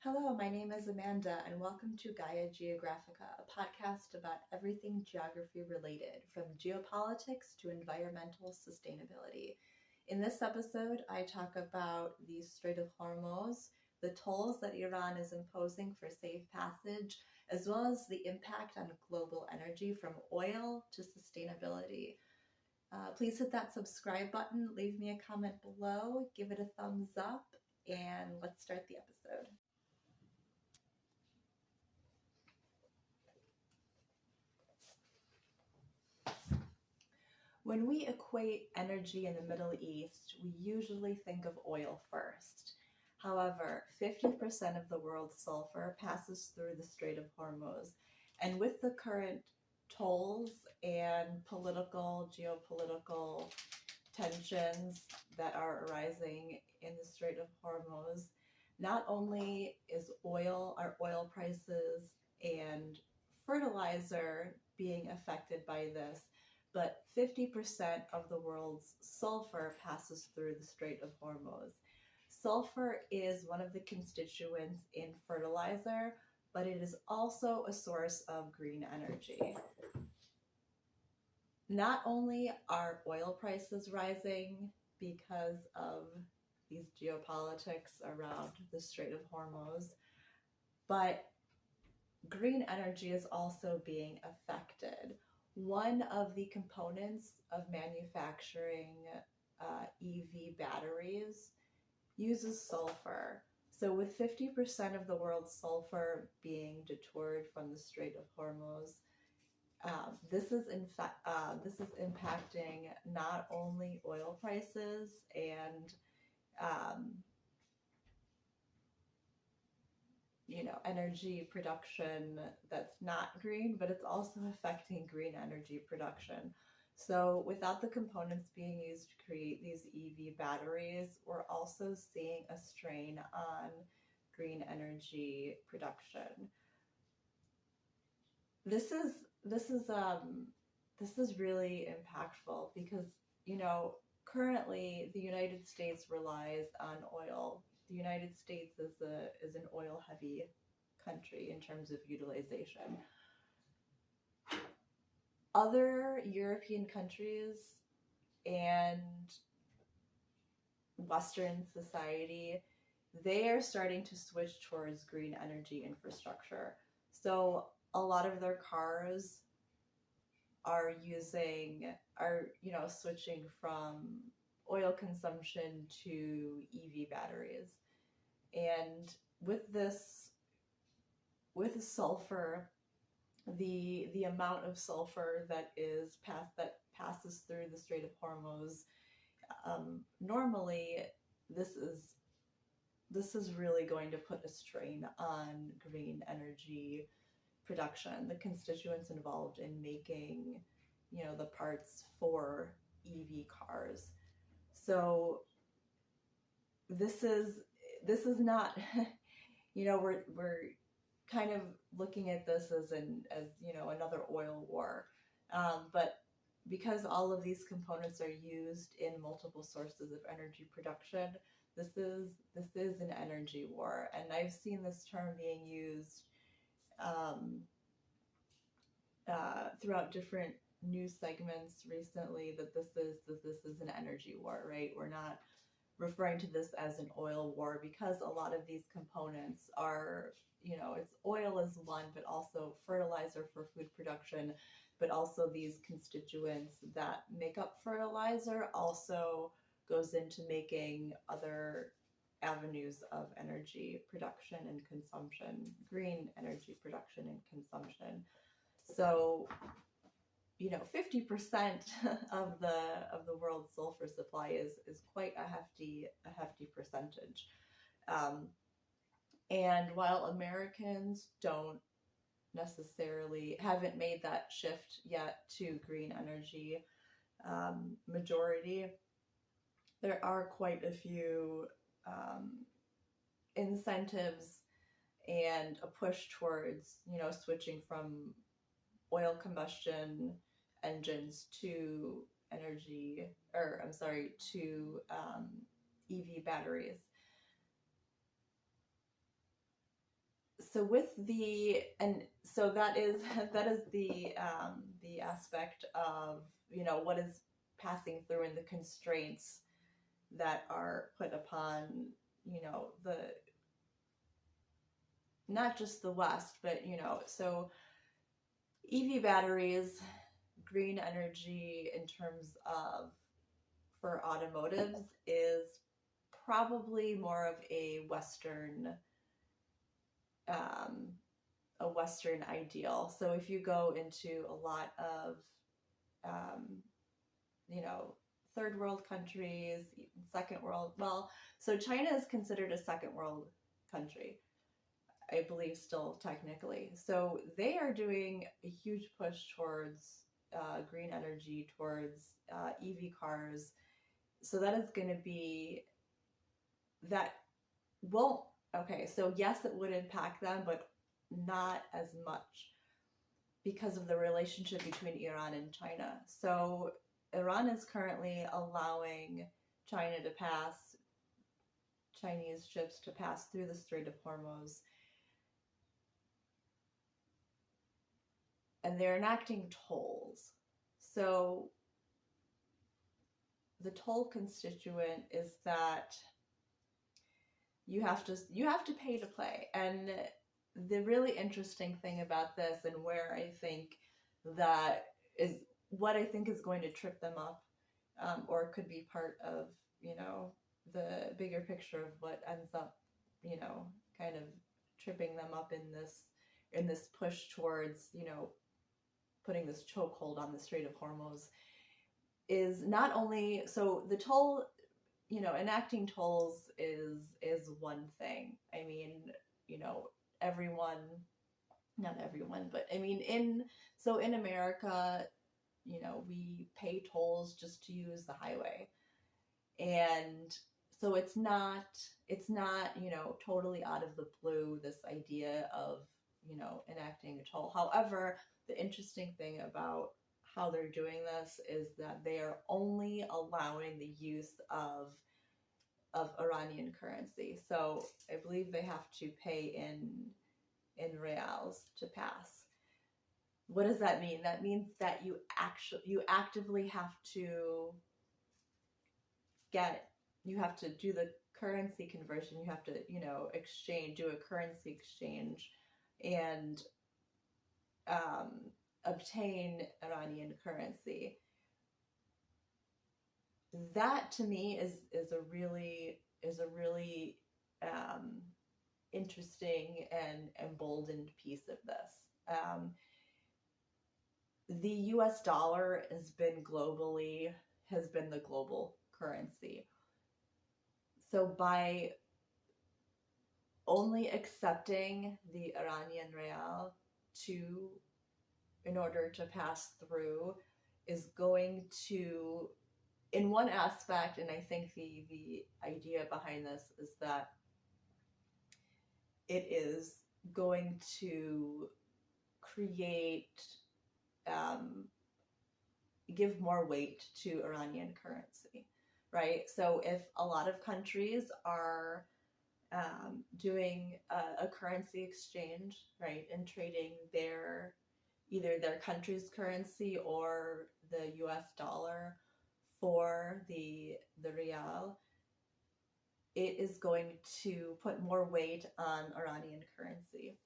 Hello, my name is Amanda, and welcome to Gaia Geographica, a podcast about everything geography related, from geopolitics to environmental sustainability. In this episode, I talk about the Strait of Hormuz, the tolls that Iran is imposing for safe passage, as well as the impact on global energy from oil to sustainability. Please hit that subscribe button, leave me a comment below, give it a thumbs up, and let's start the episode. When we equate energy in the Middle East, we usually think of oil first. However, 50% of the world's sulfur passes through the Strait of Hormuz. And with the current tolls and geopolitical tensions that are arising in the Strait of Hormuz, not only are oil prices and fertilizer being affected by this, but 50% of the world's sulfur passes through the Strait of Hormuz. Sulfur is one of the constituents in fertilizer, but it is also a source of green energy. Not only are oil prices rising because of these geopolitics around the Strait of Hormuz, but green energy is also being affected. One of the components of manufacturing EV batteries uses sulfur. So with 50% of the world's sulfur being detoured from the Strait of Hormuz, this is impacting not only oil prices and energy production that's not green, but it's also affecting green energy production. So without the components being used to create these EV batteries, we're also seeing a strain on green energy production. This is really impactful because, currently the United States relies on oil. The United States is an oil-heavy country in terms of utilization. Other European countries and Western society, they are starting to switch towards green energy infrastructure. So a lot of their cars are switching from oil consumption to EV batteries. And with sulfur, the amount of sulfur that passes through the Strait of Hormuz, normally this is really going to put a strain on green energy production, the constituents involved in making, the parts for EV cars. So this is not, we're kind of looking at this as another oil war, but because all of these components are used in multiple sources of energy production, this is an energy war, and I've seen this term being used throughout different news segments recently, that this is an energy war, right? We're not referring to this as an oil war because a lot of these components are, it's oil is one, but also fertilizer for food production, but also these constituents that make up fertilizer also goes into making other avenues of energy production and consumption, green energy production and consumption. So, 50% of the world's sulfur supply is quite a hefty percentage. And while Americans haven't made that shift yet to green energy majority, there are quite a few incentives and a push towards, switching from oil combustion engines to EV batteries. so with the, and so that is that is the aspect of, you know, what is passing through and the constraints that are put upon, you know, the, not just the West, but, you know, so EV batteries, green energy in terms of for automotives is probably more of um, a Western ideal. So if you go into a lot of, um, you know, third world countries, second world, well, so China is considered a second world country, I believe, still technically. So they are doing a huge push towards green energy, towards EV cars. So that is going to be, that won't, okay, so yes, it would impact them, but not as much because of the relationship between Iran and China. So Iran is currently allowing China to pass, Chinese ships to pass through the Strait of Hormuz. And they're enacting tolls. So the toll constituent is that you have to pay to play. And the really interesting thing about this, and where I think that is what I think is going to trip them up, or could be part of, you know, the bigger picture of what ends up, you know, kind of tripping them up in this push towards, you know, putting this chokehold on the Strait of Hormuz, is not only, so the toll, you know, enacting tolls is one thing. I mean, you know, everyone, not everyone, but I mean, in America, you know, we pay tolls just to use the highway. And so it's not, you know, totally out of the blue, this idea of, you know, enacting a toll. However, the interesting thing about how they're doing this is that they are only allowing the use of Iranian currency. So I believe they have to pay in reals to pass. What does that mean? That means that you actively have to do the currency conversion. You have to, you know, do a currency exchange and obtain Iranian currency. That to me is a really interesting and emboldened piece of this. The U.S. dollar has been the global currency. So by only accepting the Iranian real in order to pass through, is going to, in one aspect, and I think the idea behind this is that it is going to create, give more weight to Iranian currency, right? So if a lot of countries are doing a currency exchange, right, and trading either their country's currency or the US dollar for the real, it is going to put more weight on Iranian currency.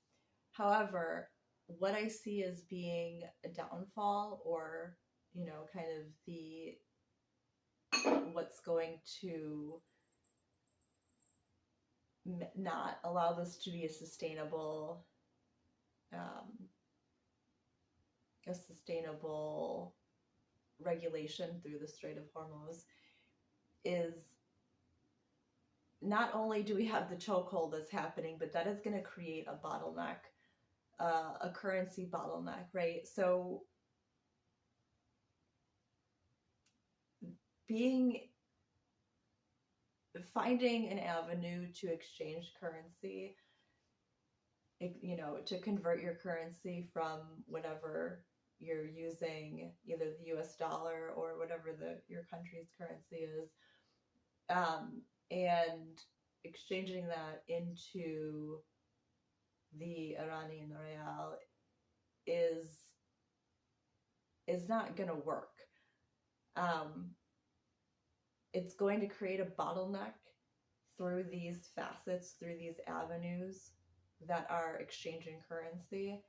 However, what I see as being a downfall, or, you know, kind of what's going to not allow this to be a sustainable regulation through the Strait of Hormuz, is not only do we have the chokehold that's happening, but that is going to create a bottleneck, a currency bottleneck, right? So finding an avenue to exchange currency, you know, to convert your currency from whatever you're using, either the US dollar or whatever your country's currency is, and exchanging that into the Iranian real is not going to work. It's going to create a bottleneck through these facets, through these avenues that are exchanging currency.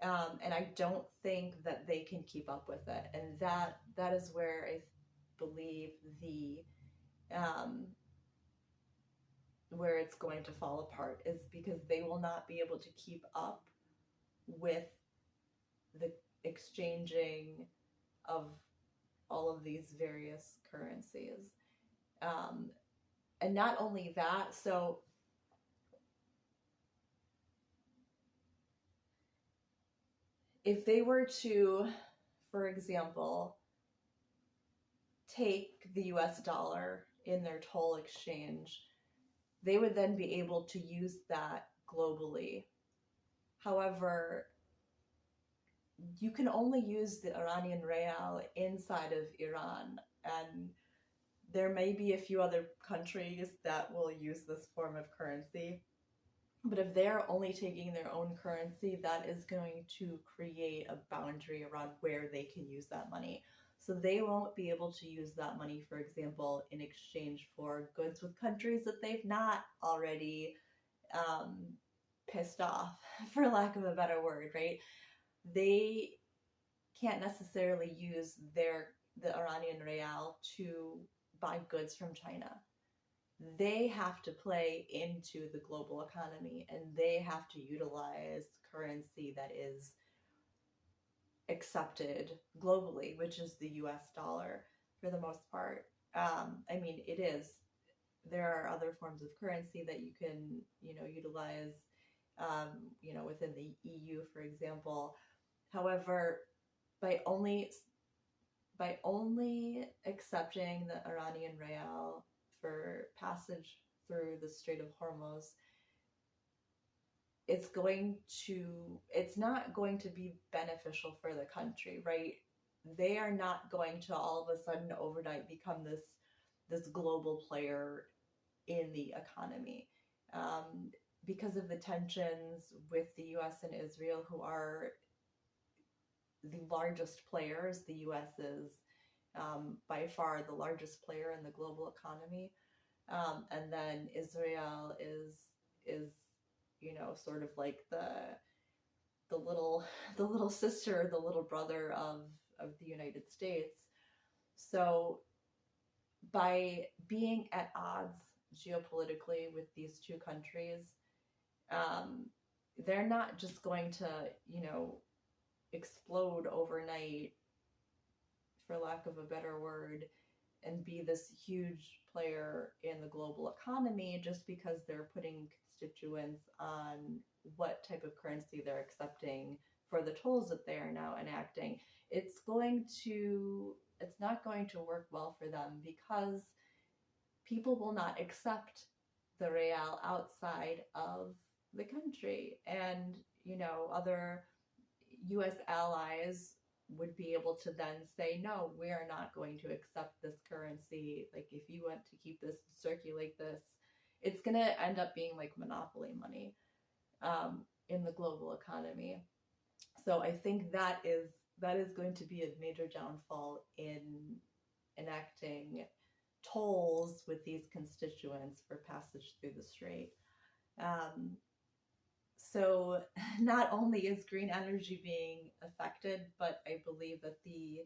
And I don't think that they can keep up with it. And that is where I believe where it's going to fall apart, is because they will not be able to keep up with the exchanging of all of these various currencies. And not only that, so if they were to, for example, take the US dollar in their toll exchange, they would then be able to use that globally. However, you can only use the Iranian real inside of Iran, and there may be a few other countries that will use this form of currency. But if they're only taking their own currency, that is going to create a boundary around where they can use that money. So they won't be able to use that money, for example, in exchange for goods with countries that they've not already pissed off, for lack of a better word, right? They can't necessarily use the Iranian real to buy goods from China. They have to play into the global economy, and they have to utilize currency that is accepted globally, which is the US dollar for the most part. I mean, it is. There are other forms of currency that you can, utilize, within the EU, for example. However, by only accepting the Iranian real for passage through the Strait of Hormuz, it's not going to be beneficial for the country, right? They are not going to all of a sudden overnight become this global player in the economy, because of the tensions with the US and Israel, who are the largest players. The US is by far the largest player in the global economy, and then Israel is sort of like the little sister, the little brother of the United States. So by being at odds geopolitically with these two countries, they're not just going to explode overnight, for lack of a better word, and be this huge player in the global economy just because they're putting constituents on what type of currency they're accepting for the tolls that they are now enacting. It's not going to work well for them, because people will not accept the real outside of the country, and other US allies would be able to then say, no, we are not going to accept this currency. Like, if you want to keep this, circulate this, it's going to end up being like monopoly money in the global economy. So I think that is going to be a major downfall in enacting tolls with these constituents for passage through the strait. So not only is green energy being affected, but I believe that the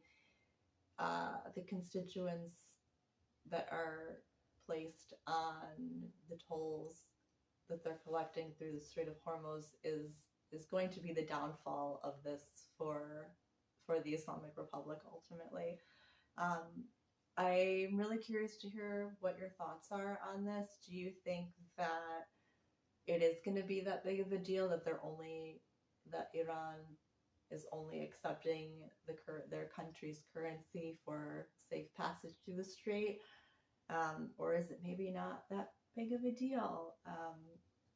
constituents that are placed on the tolls that they're collecting through the Strait of Hormuz is going to be the downfall of this for the Islamic Republic ultimately. I'm really curious to hear what your thoughts are on this. Do you think that it is going to be that big of a deal that Iran is only accepting their country's currency for safe passage through the strait, or is it maybe not that big of a deal?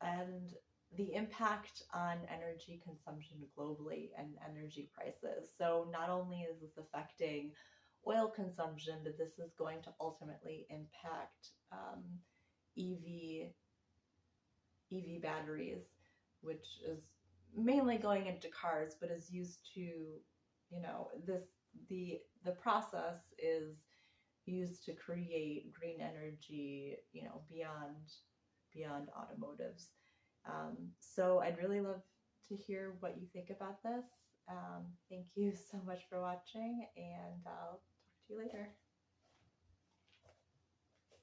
And the impact on energy consumption globally and energy prices. So not only is this affecting oil consumption, but this is going to ultimately impact EV batteries, which is mainly going into cars, but is used to, the process is used to create green energy, beyond automotives. So I'd really love to hear what you think about this. Thank you so much for watching, and I'll talk to you later.